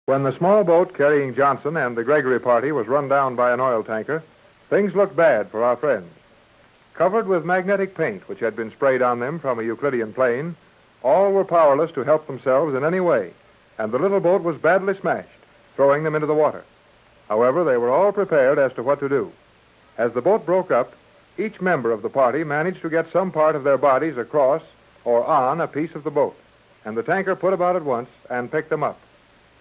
When the small boat carrying Johnson and the Gregory party was run down by an oil tanker, things looked bad for our friends. Covered with magnetic paint, which had been sprayed on them from a Euclidean plane, all were powerless to help themselves in any way, and the little boat was badly smashed, throwing them into the water. However, they were all prepared as to what to do. As the boat broke up, each member of the party managed to get some part of their bodies across or on a piece of the boat, and the tanker put about at once and picked them up.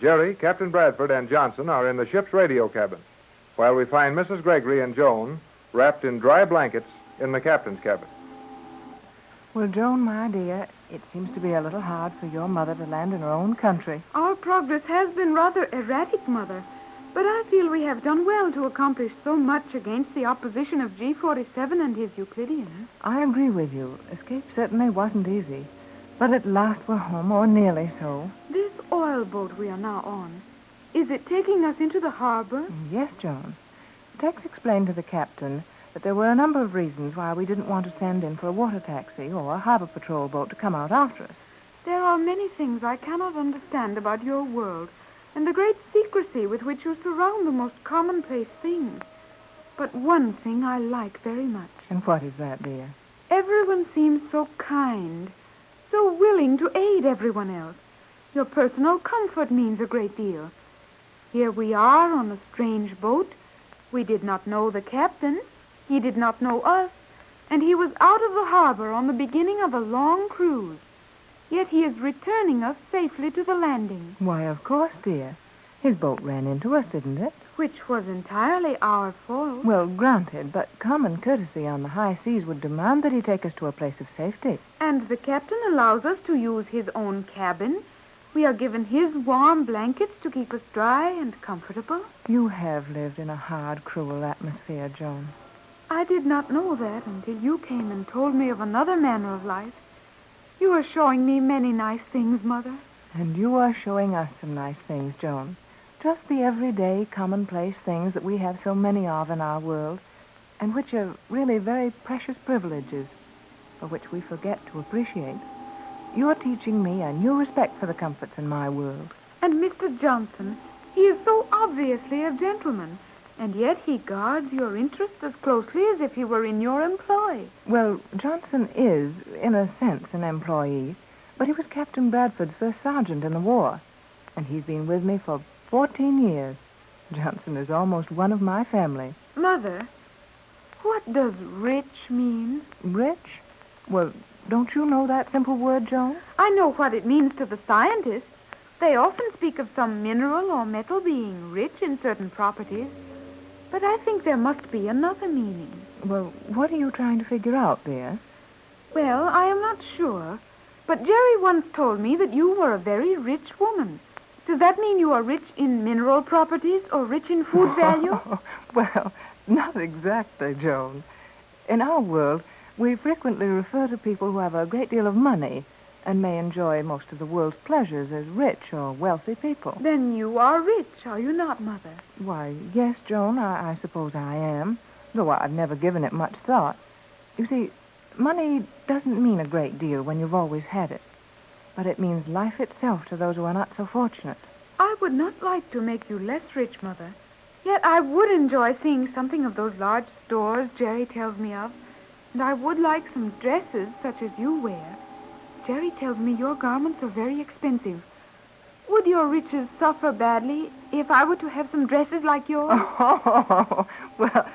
Jerry, Captain Bradford, and Johnson are in the ship's radio cabin, while we find Mrs. Gregory and Joan wrapped in dry blankets in the captain's cabin. Well, Joan, my dear, it seems to be a little hard for your mother to land in her own country. Our progress has been rather erratic, Mother, but I feel we have done well to accomplish so much against the opposition of G47 and his Euclidean. I agree with you. Escape certainly wasn't easy, but at last we're home, or nearly so. This oil boat we are now on, is it taking us into the harbor? Yes, Joan. Tex explained to the captain that there were a number of reasons why we didn't want to send in for a water taxi or a harbor patrol boat to come out after us. There are many things I cannot understand about your world and the great secrecy with which you surround the most commonplace things. But one thing I like very much. And what is that, dear? Everyone seems so kind, so willing to aid everyone else. Your personal comfort means a great deal. Here we are on a strange boat. We did not know the captain. He did not know us. And he was out of the harbor on the beginning of a long cruise. Yet he is returning us safely to the landing. Why, of course, dear. His boat ran into us, didn't it? Which was entirely our fault. Well, granted, but common courtesy on the high seas would demand that he take us to a place of safety. And the captain allows us to use his own cabin. We are given his warm blankets to keep us dry and comfortable. You have lived in a hard, cruel atmosphere, Joan. I did not know that until you came and told me of another manner of life. You are showing me many nice things, Mother. And you are showing us some nice things, Joan. Just the everyday, commonplace things that we have so many of in our world, and which are really very precious privileges, for which we forget to appreciate. You're teaching me a new respect for the comforts in my world. And Mr. Johnson, he is so obviously a gentleman, and yet he guards your interests as closely as if he were in your employ. Well, Johnson is, in a sense, an employee, but he was Captain Bradford's first sergeant in the war, and he's been with me for 14 years. Johnson is almost one of my family. Mother, what does rich mean? Rich? Well, don't you know that simple word, Joan? I know what it means to the scientists. They often speak of some mineral or metal being rich in certain properties. But I think there must be another meaning. Well, what are you trying to figure out, dear? Well, I am not sure. But Jerry once told me that you were a very rich woman. Does that mean you are rich in mineral properties or rich in food value? Well, not exactly, Joan. In our world, we frequently refer to people who have a great deal of money and may enjoy most of the world's pleasures as rich or wealthy people. Then you are rich, are you not, Mother? Why, yes, Joan, I suppose I am, though I've never given it much thought. You see, money doesn't mean a great deal when you've always had it, but it means life itself to those who are not so fortunate. I would not like to make you less rich, Mother, yet I would enjoy seeing something of those large stores Jerry tells me of, and I would like some dresses such as you wear. Jerry tells me your garments are very expensive. Would your riches suffer badly if I were to have some dresses like yours? Oh, well,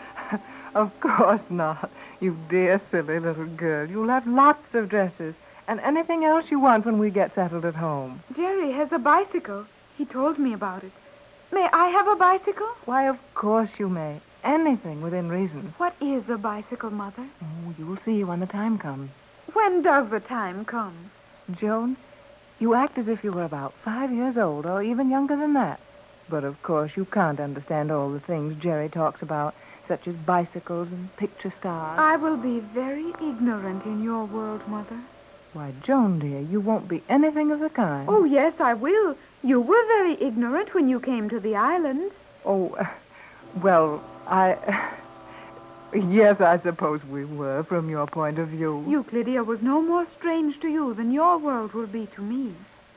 of course not. You dear, silly little girl. You'll have lots of dresses and anything else you want when we get settled at home. Jerry has a bicycle. He told me about it. May I have a bicycle? Why, of course you may. Anything within reason. What is a bicycle, Mother? Oh, you'll see when the time comes. When does the time come? Joan, you act as if you were about 5 years old, or even younger than that. But, of course, you can't understand all the things Jerry talks about, such as bicycles and picture stars. I will be very ignorant in your world, Mother. Why, Joan, dear, you won't be anything of the kind. Oh, yes, I will. You were very ignorant when you came to the island. Oh, well, Yes, I suppose we were, from your point of view. Euclidia was no more strange to you than your world will be to me.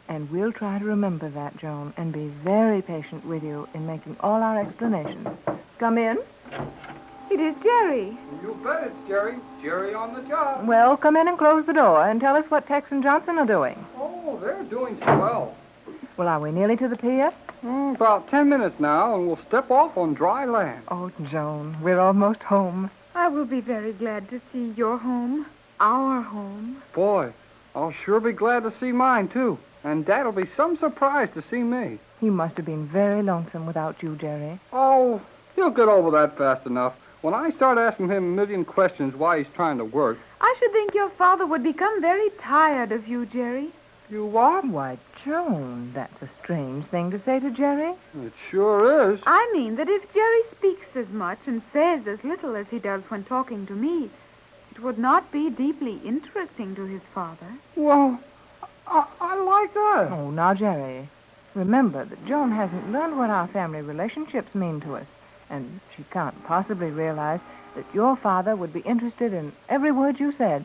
And we'll try to remember that, Joan, and be very patient with you in making all our explanations. Come in. It is Jerry. You bet it's Jerry. Jerry on the job. Well, come in and close the door and tell us what Tex and Johnson are doing. Oh, they're doing swell. Well, are we nearly to the pier? About 10 minutes now, and we'll step off on dry land. Oh, Joan, we're almost home. I will be very glad to see your home. Our home. Boy, I'll sure be glad to see mine, too. And Dad'll be some surprised to see me. He must have been very lonesome without you, Jerry. Oh, he'll get over that fast enough. When I start asking him a million questions why he's trying to work. I should think your father would become very tired of you, Jerry. You what? Why, Joan, that's a strange thing to say to Jerry. It sure is. I mean that if Jerry speaks as much and says as little as he does when talking to me, it would not be deeply interesting to his father. Well, I like that. Oh, now, Jerry, remember that Joan hasn't learned what our family relationships mean to us, and she can't possibly realize that your father would be interested in every word you said,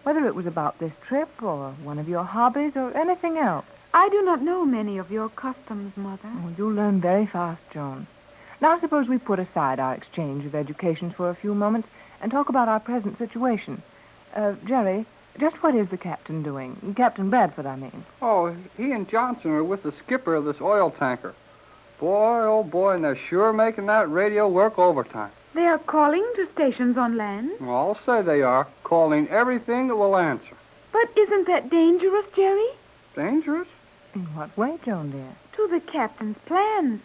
whether it was about this trip or one of your hobbies or anything else. I do not know many of your customs, Mother. Oh, you'll learn very fast, Joan. Now, suppose we put aside our exchange of educations for a few moments and talk about our present situation. Jerry, just what is the captain doing? Captain Bradford, I mean. Oh, he and Johnson are with the skipper of this oil tanker. Boy, oh boy, and they're sure making that radio work overtime. They are calling to stations on land. Well, I'll say they are, calling everything that will answer. But isn't that dangerous, Jerry? Dangerous? In what way, Joan, dear? To the captain's plans.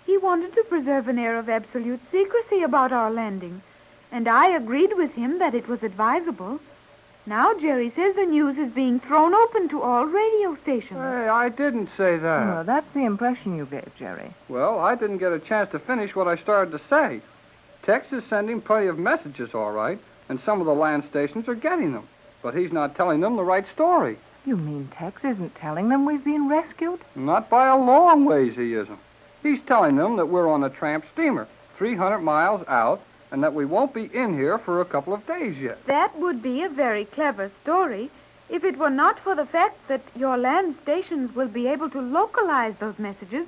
He wanted to preserve an air of absolute secrecy about our landing, and I agreed with him that it was advisable. Now Jerry says the news is being thrown open to all radio stations. Hey, I didn't say that. Well, that's the impression you gave, Jerry. Well, I didn't get a chance to finish what I started to say. Tex is sending plenty of messages, all right, and some of the land stations are getting them. But he's not telling them the right story. You mean Tex isn't telling them we've been rescued? Not by a long ways he isn't. He's telling them that we're on a tramp steamer, 300 miles out, and that we won't be in here for a couple of days yet. That would be a very clever story if it were not for the fact that your land stations will be able to localize those messages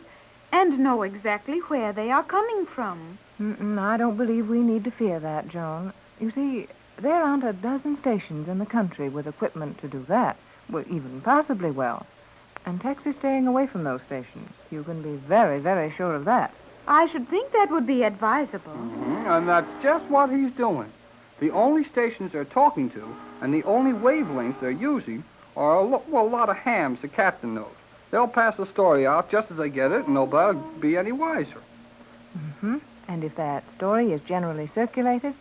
and know exactly where they are coming from. I don't believe we need to fear that, Joan. You see, there aren't a dozen stations in the country with equipment to do that, well, even possibly well. And Tex is staying away from those stations. You can be very, very sure of that. I should think that would be advisable. And that's just what he's doing. The only stations they're talking to and the only wavelengths they're using are a lot of hams the captain knows. They'll pass the story out just as they get it, and nobody will be any wiser. And if that story is generally circulated,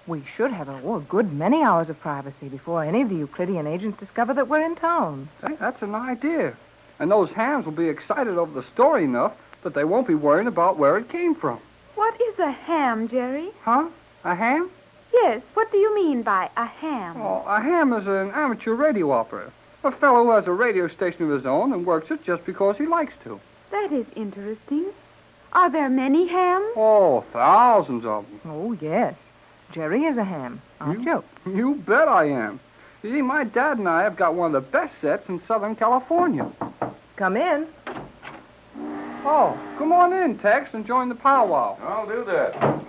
we should have a good many hours of privacy before any of the Euclidean agents discover that we're in town. Hey, that's an idea. And those hams will be excited over the story enough that they won't be worrying about where it came from. What is a ham, Jerry? Huh? A ham? Yes, what do you mean by a ham? Oh, a ham is an amateur radio operator. A fellow who has a radio station of his own and works it just because he likes to. That is interesting. Are there many hams? Oh, thousands of them. Oh, yes. Jerry is a ham, aren't you? You bet I am. You see, my dad and I have got one of the best sets in Southern California. Come in. Oh, come on in, Tex, and join the powwow. I'll do that.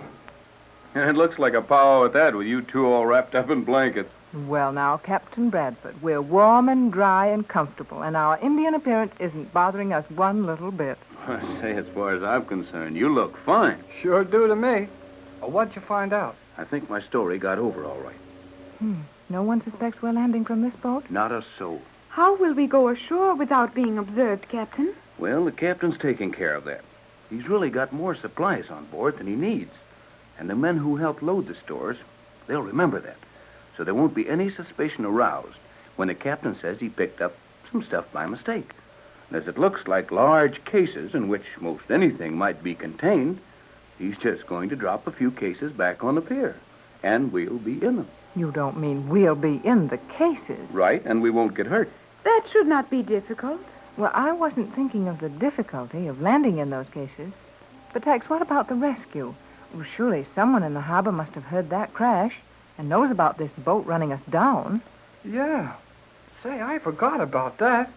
It looks like a powwow at that, with you two all wrapped up in blankets. Well, now, Captain Bradford, we're warm and dry and comfortable, and our Indian appearance isn't bothering us one little bit. I say, as far as I'm concerned, you look fine. Sure do to me. What'd you find out? I think my story got over all right. No one suspects we're landing from this boat? Not a soul. How will we go ashore without being observed, Captain? Well, the captain's taking care of that. He's really got more supplies on board than he needs. And the men who helped load the stores, they'll remember that. So there won't be any suspicion aroused when the captain says he picked up some stuff by mistake. And as it looks like large cases in which most anything might be contained, he's just going to drop a few cases back on the pier. And we'll be in them. You don't mean we'll be in the cases? Right, and we won't get hurt. That should not be difficult. Well, I wasn't thinking of the difficulty of landing in those cases. But, Tex, what about the rescue? Well, surely someone in the harbor must have heard that crash and knows about this boat running us down. Yeah. Say, I forgot about that.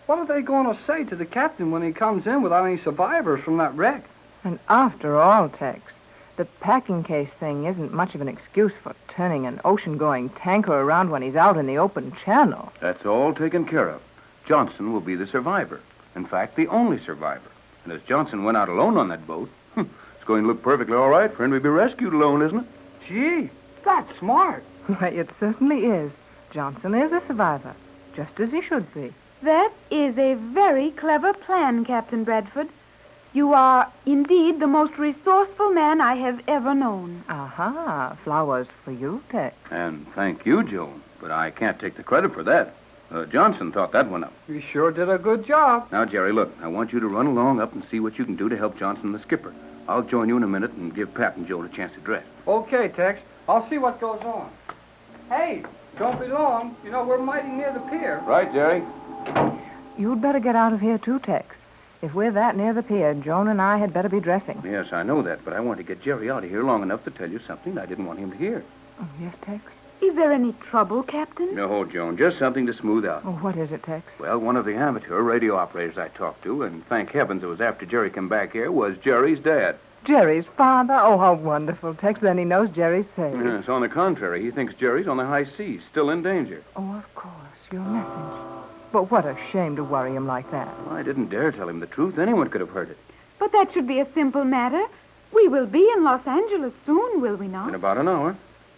What are they going to say to the captain when he comes in without any survivors from that wreck? And after all, Tex, the packing case thing isn't much of an excuse for turning an ocean-going tanker around when he's out in the open channel. That's all taken care of. Johnson will be the survivor. In fact, the only survivor. And as Johnson went out alone on that boat, it's going to look perfectly all right for him to be rescued alone, isn't it? Gee, that's smart. Why, it certainly is. Johnson is a survivor, just as he should be. That is a very clever plan, Captain Bradford. You are indeed the most resourceful man I have ever known. Aha, flowers for you, Tex. And thank you, Joan. But I can't take the credit for that. Johnson thought that one up. You sure did a good job. Now, Jerry, look, I want you to run along up and see what you can do to help Johnson and the skipper. I'll join you in a minute and give Pat and Joan a chance to dress. Okay, Tex. I'll see what goes on. Hey, don't be long. You know, we're mighty near the pier. Right, Jerry. You'd better get out of here, too, Tex. If we're that near the pier, Joan and I had better be dressing. Yes, I know that, but I want to get Jerry out of here long enough to tell you something I didn't want him to hear. Oh, yes, Tex? Is there any trouble, Captain? No, Joan, just something to smooth out. Oh, what is it, Tex? Well, one of the amateur radio operators I talked to, and thank heavens it was after Jerry came back here, was Jerry's dad. Jerry's father? Oh, how wonderful, Tex. Then he knows Jerry's safe. Yes, on the contrary, he thinks Jerry's on the high seas, still in danger. Oh, of course, your message. But what a shame to worry him like that. Well, I didn't dare tell him the truth. Anyone could have heard it. But that should be a simple matter. We will be in Los Angeles soon, will we not? In about an hour.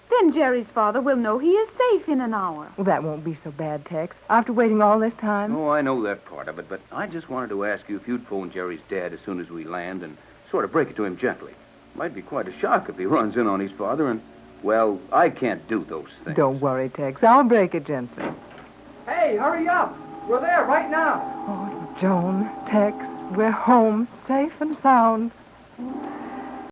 Then Jerry's father will know he is safe in an hour. Well, that won't be so bad, Tex. After waiting all this time. Oh, I know that part of it, but I just wanted to ask you if you'd phone Jerry's dad as soon as we land and sort of break it to him gently. Might be quite a shock if he runs in on his father and, well, I can't do those things. Don't worry, Tex. I'll break it gently. Hey, hurry up. We're there right now. Oh, Joan, Tex, we're home, safe and sound.